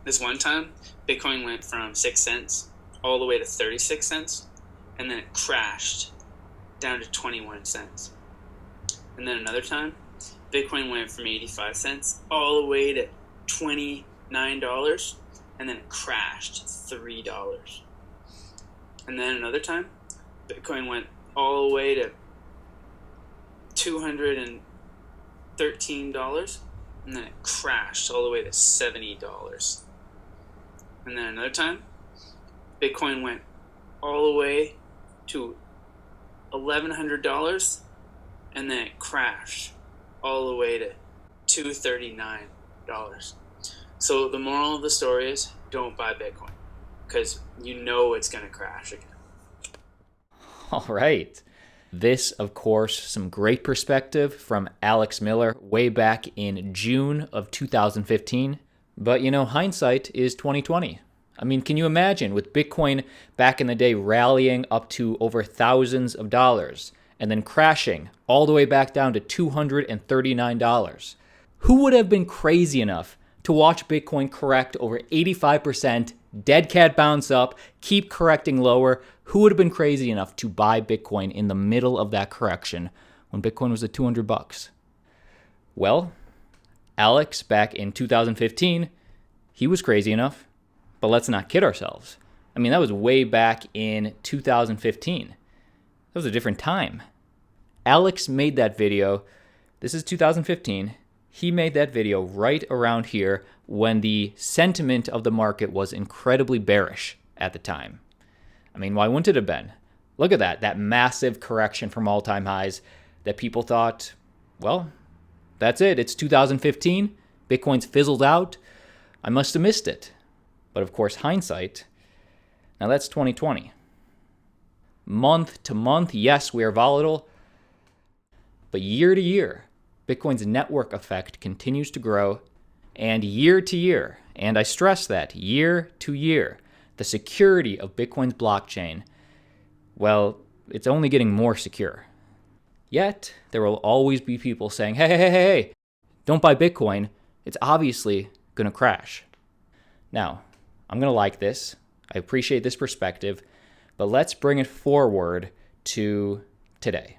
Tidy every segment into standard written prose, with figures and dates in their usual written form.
This one time, Bitcoin went from 6 cents all the way to 36 cents, and then it crashed down to 21 cents. And then another time, Bitcoin went from 85 cents all the way to $29, and then it crashed $3. And then another time, Bitcoin went all the way to $213, and then it crashed all the way to $70. And then another time, Bitcoin went all the way to $1,100, and then it crashed all the way to $239. So the moral of the story is, don't buy Bitcoin, because you know it's going to crash again. All right. This, of course, some great perspective from Alex Miller way back in June of 2015. But, hindsight is 2020. I mean, can you imagine with Bitcoin back in the day rallying up to over thousands of dollars and then crashing all the way back down to $239? Who would have been crazy enough to watch Bitcoin correct over 85%, dead cat bounce up, keep correcting lower? Who would have been crazy enough to buy Bitcoin in the middle of that correction when Bitcoin was at $200? Well, Alex back in 2015, he was crazy enough, but let's not kid ourselves. I mean, that was way back in 2015. That was a different time. Alex made that video. This is 2015. He made that video right around here when the sentiment of the market was incredibly bearish at the time. I mean, why wouldn't it have been? Look at that massive correction from all-time highs that people thought, well, that's it. It's 2015. Bitcoin's fizzled out. I must have missed it. But of course, hindsight, now that's 2020. Month to month, yes, we are volatile. But year to year, Bitcoin's network effect continues to grow, and year to year, and I stress that, year to year, the security of Bitcoin's blockchain, well, it's only getting more secure. Yet, there will always be people saying, hey, don't buy Bitcoin. It's obviously going to crash. Now, I'm going to like this. I appreciate this perspective, but let's bring it forward to today.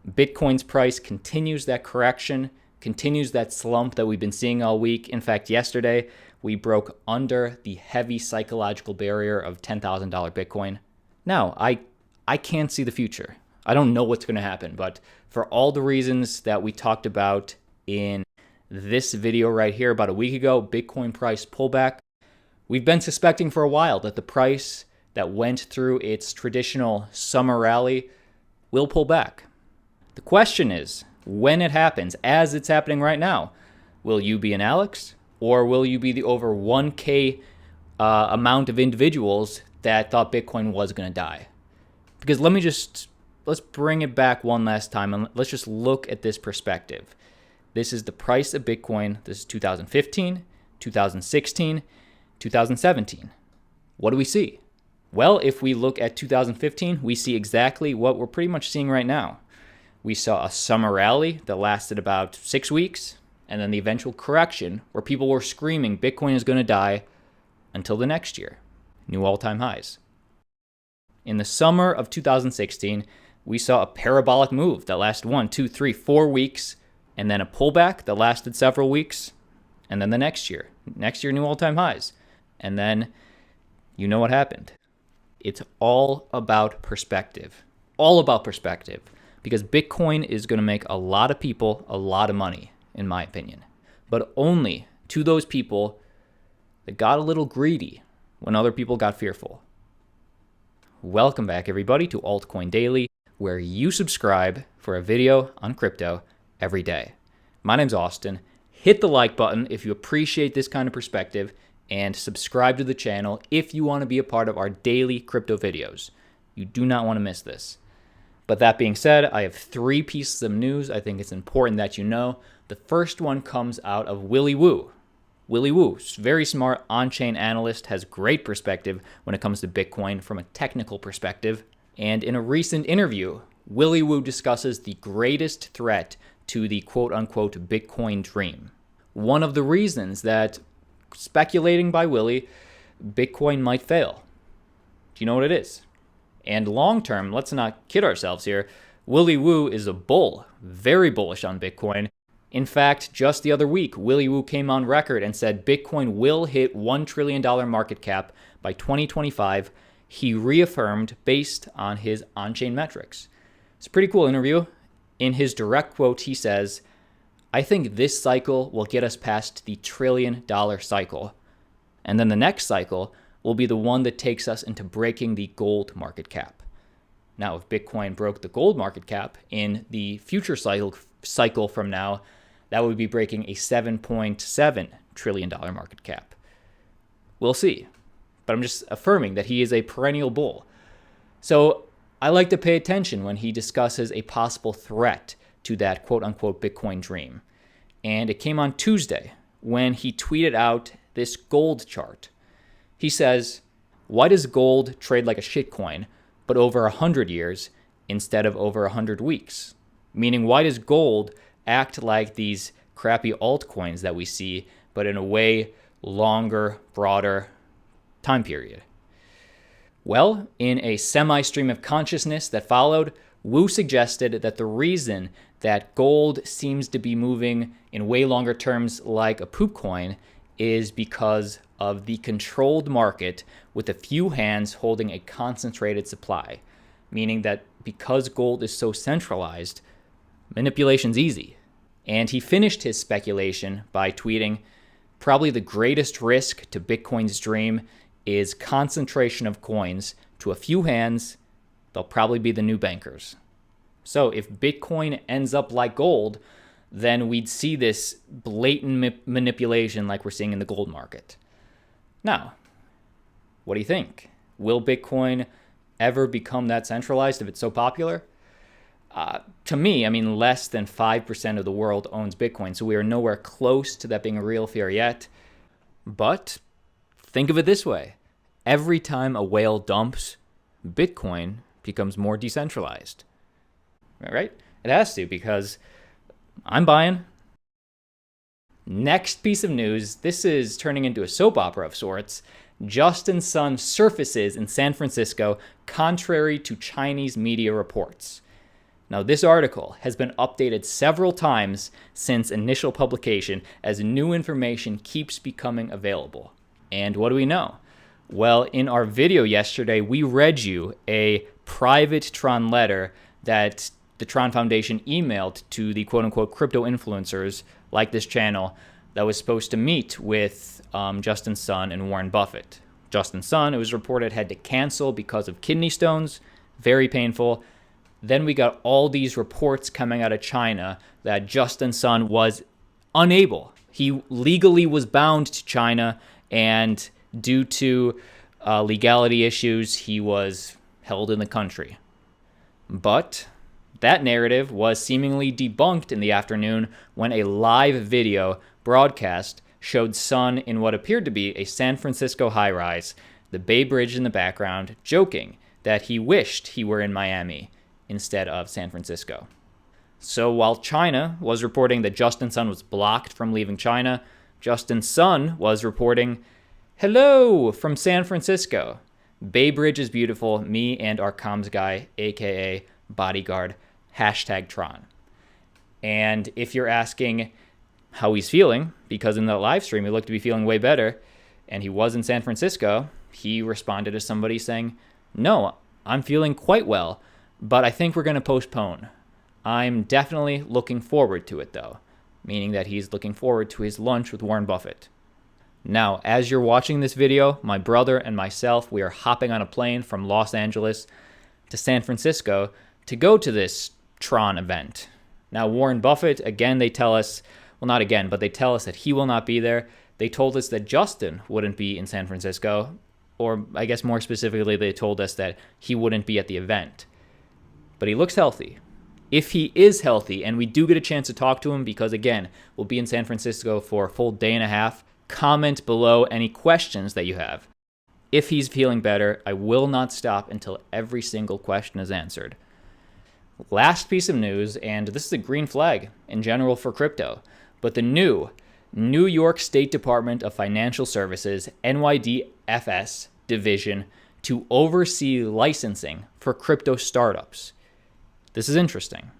Bitcoin's price continues that correction, continues that slump that we've been seeing all week. In fact, yesterday, we broke under the heavy psychological barrier of $10,000 Bitcoin. Now, I can't see the future. I don't know what's going to happen, but for all the reasons that we talked about in this video right here about a week ago, Bitcoin price pullback, we've been suspecting for a while that the price that went through its traditional summer rally will pull back. The question is, when it happens, as it's happening right now, will you be an Alex, or will you be the over 1K amount of individuals that thought Bitcoin was going to die? Because let's bring it back one last time, and let's just look at this perspective. This is the price of Bitcoin. This is 2015, 2016, 2017. What do we see? Well, if we look at 2015, we see exactly what we're pretty much seeing right now. We saw a summer rally that lasted about 6 weeks, and then the eventual correction where people were screaming Bitcoin is going to die until the next year. New all-time highs. In the summer of 2016, we saw a parabolic move that lasted 1, 2, 3, 4 weeks, and then a pullback that lasted several weeks, and then the next year. Next year, new all-time highs. And then, you know what happened. It's all about perspective. All about perspective. Because Bitcoin is going to make a lot of people a lot of money, in my opinion. But only to those people that got a little greedy when other people got fearful. Welcome back, everybody, to Altcoin Daily, where you subscribe for a video on crypto every day. My name's Austin. Hit the like button if you appreciate this kind of perspective, and subscribe to the channel if you want to be a part of our daily crypto videos. You do not want to miss this. But that being said, I have 3 pieces of news I think it's important that you know. The first one comes out of Willy Woo. Willy Woo, very smart on-chain analyst, has great perspective when it comes to Bitcoin from a technical perspective. And in a recent interview, Willy Woo discusses the greatest threat to the quote-unquote Bitcoin dream. One of the reasons that speculating by Willy, Bitcoin might fail. Do you know what it is? And long term, let's not kid ourselves here, Willy Woo is a bull, very bullish on Bitcoin. In fact, just the other week, Willy Woo came on record and said Bitcoin will hit $1 trillion market cap by 2025. He reaffirmed based on his on-chain metrics. It's a pretty cool interview. In his direct quote, he says, "I think this cycle will get us past the $1 trillion cycle. And then the next cycle will be the one that takes us into breaking the gold market cap." Now, if Bitcoin broke the gold market cap in the future cycle from now, that would be breaking a $7.7 trillion market cap. We'll see. But I'm just affirming that he is a perennial bull. So I like to pay attention when he discusses a possible threat to that quote-unquote Bitcoin dream. And it came on Tuesday when he tweeted out this gold chart. He says, "Why does gold trade like a shitcoin, but over 100 years instead of over 100 weeks?" Meaning, why does gold act like these crappy altcoins that we see, but in a way longer, broader time period? Well, in a semi-stream of consciousness that followed, Wu suggested that the reason that gold seems to be moving in way longer terms like a poop coin is because of the controlled market with a few hands holding a concentrated supply, meaning that because gold is so centralized, manipulation's easy. And he finished his speculation by tweeting, "Probably the greatest risk to Bitcoin's dream is concentration of coins to a few hands. They'll probably be the new bankers." So if Bitcoin ends up like gold, then we'd see this blatant manipulation like we're seeing in the gold market. Now, what do you think? Will Bitcoin ever become that centralized if it's so popular? To me, I mean, less than 5% of the world owns Bitcoin, so we are nowhere close to that being a real fear yet. But think of it this way. Every time a whale dumps, Bitcoin becomes more decentralized. Right? It has to, because I'm buying. Next piece of news, this is turning into a soap opera of sorts. Justin Sun surfaces in San Francisco, contrary to Chinese media reports. Now, this article has been updated several times since initial publication as new information keeps becoming available. And what do we know? Well, in our video yesterday, we read you a private Tron letter that the Tron Foundation emailed to the quote-unquote crypto influencers like this channel that was supposed to meet with Justin Sun and Warren Buffett. Justin Sun, it was reported, had to cancel because of kidney stones. Very painful. Then we got all these reports coming out of China that Justin Sun was unable. He legally was bound to China, and due to legality issues, he was held in the country. But that narrative was seemingly debunked in the afternoon when a live video broadcast showed Sun in what appeared to be a San Francisco high-rise, the Bay Bridge in the background, joking that he wished he were in Miami instead of San Francisco. So while China was reporting that Justin Sun was blocked from leaving China, Justin Sun was reporting, "Hello from San Francisco. Bay Bridge is beautiful. Me and our comms guy, aka bodyguard, #Tron." And if you're asking how he's feeling, because in the live stream he looked to be feeling way better, and he was in San Francisco, he responded to somebody saying, "No, I'm feeling quite well, but I think we're going to postpone. I'm definitely looking forward to it, though," meaning that he's looking forward to his lunch with Warren Buffett. Now, as you're watching this video, my brother and myself, we are hopping on a plane from Los Angeles to San Francisco to go to this Tron event. Now, Warren Buffett, again, they tell us, well, not again, but they tell us that he will not be there. They told us that Justin wouldn't be in San Francisco, or I guess more specifically, they told us that he wouldn't be at the event. But he looks healthy. If he is healthy, and we do get a chance to talk to him, because again, we'll be in San Francisco for a full day and a half, comment below any questions that you have. If he's feeling better, I will not stop until every single question is answered. Last piece of news, and this is a green flag in general for crypto, but the new New York State Department of Financial Services, NYDFS division, to oversee licensing for crypto startups. This is interesting.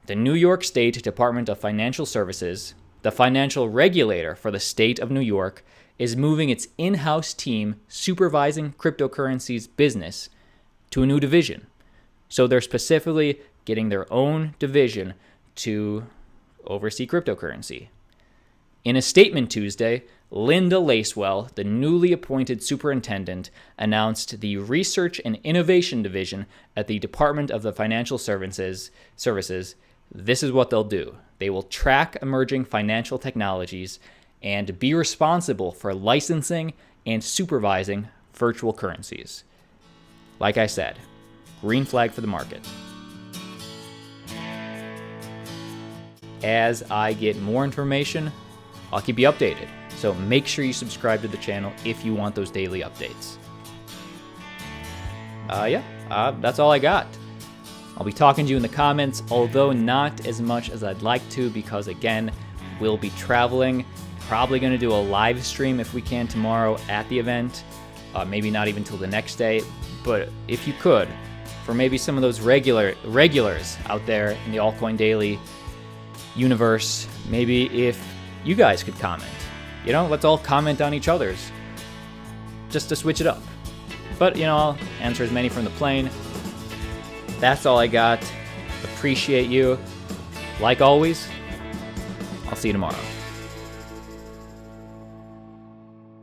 The New York State Department of Financial Services, the financial regulator for the state of New York, is moving its in-house team supervising cryptocurrencies business to a new division. So they're specifically getting their own division to oversee cryptocurrency. In a statement Tuesday, Linda Lacewell, the newly appointed superintendent, announced the Research and Innovation Division at the Department of the Financial Services. This is what they'll do. They will track emerging financial technologies and be responsible for licensing and supervising virtual currencies. Like I said, green flag for the market. As I get more information, I'll keep you updated. So make sure you subscribe to the channel if you want those daily updates. That's all I got. I'll be talking to you in the comments, although not as much as I'd like to, because again, we'll be traveling. Probably going to do a live stream if we can tomorrow at the event. Maybe not even till the next day. But if you could, for maybe some of those regulars out there in the Altcoin Daily universe, maybe if you guys could comment. Let's all comment on each other's, just to switch it up. But, I'll answer as many from the plane. That's all I got. Appreciate you. Like always, I'll see you tomorrow.